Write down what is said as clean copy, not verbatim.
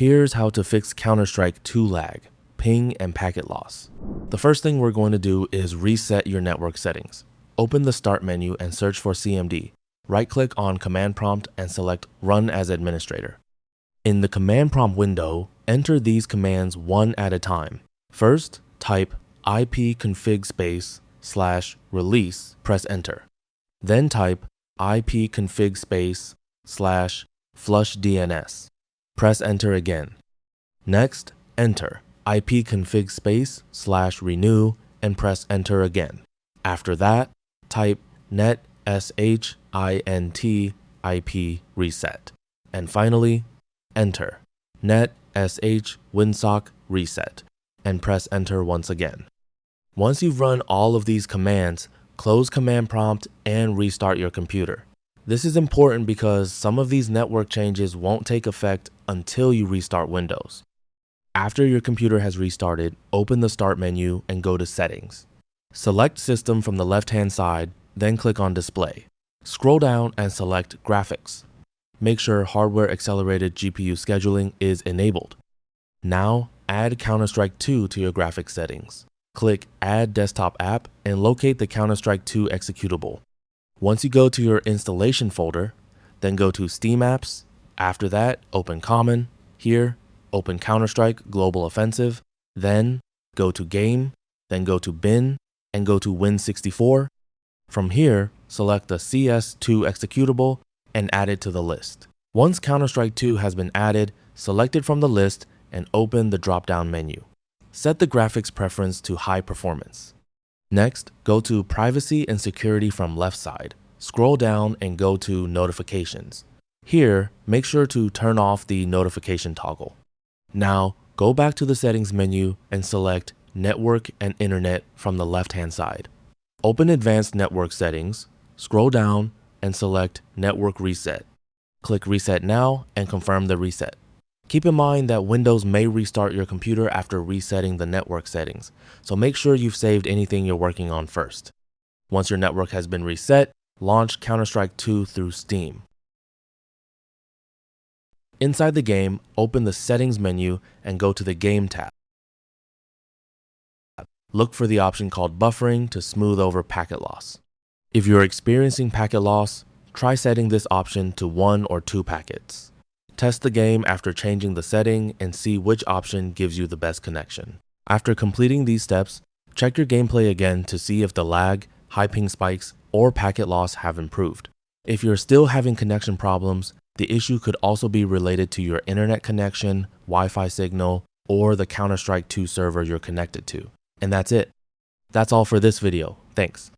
Here's how to fix Counter-Strike 2 lag, ping, and packet loss. The first thing we're going to do is reset your network settings. Open the Start menu and search for CMD. Right-click on Command Prompt and select Run as Administrator. In the Command Prompt window, enter these commands one at a time. First, type ipconfig /release, press Enter. Then type ipconfig /flushdns. Press Enter again. Next, enter ipconfig /renew and press Enter again. After that, type net shint ip reset. And finally, enter net sh winsock reset and press Enter once again. Once you've run all of these commands, close Command Prompt and restart your computer. This is important because some of these network changes won't take effect until you restart Windows. After your computer has restarted, open the Start menu and go to Settings. Select System from the left-hand side, then click on Display. Scroll down and select Graphics. Make sure Hardware Accelerated GPU Scheduling is enabled. Now, add Counter-Strike 2 to your graphics settings. Click Add Desktop App and locate the Counter-Strike 2 executable. Once you go to your installation folder, then go to Steam Apps. After that, open Common. Here, open Counter-Strike Global Offensive. Then go to Game, then go to Bin, and go to Win64. From here, select the CS2 executable and add it to the list. Once Counter-Strike 2 has been added, select it from the list and open the drop-down menu. Set the graphics preference to High Performance. Next, go to Privacy and Security from left side. Scroll down and go to Notifications. Here, make sure to turn off the notification toggle. Now, go back to the Settings menu and select Network and Internet from the left-hand side. Open Advanced Network Settings, scroll down, and select Network Reset. Click Reset Now and confirm the reset. Keep in mind that Windows may restart your computer after resetting the network settings, so make sure you've saved anything you're working on first. Once your network has been reset, launch Counter-Strike 2 through Steam. Inside the game, open the Settings menu and go to the Game tab. Look for the option called Buffering to smooth over packet loss. If you're experiencing packet loss, try setting this option to 1 or 2 packets. Test the game after changing the setting and see which option gives you the best connection. After completing these steps, check your gameplay again to see if the lag, high ping spikes, or packet loss have improved. If you're still having connection problems, the issue could also be related to your internet connection, Wi-Fi signal, or the Counter-Strike 2 server you're connected to. And that's it. That's all for this video. Thanks.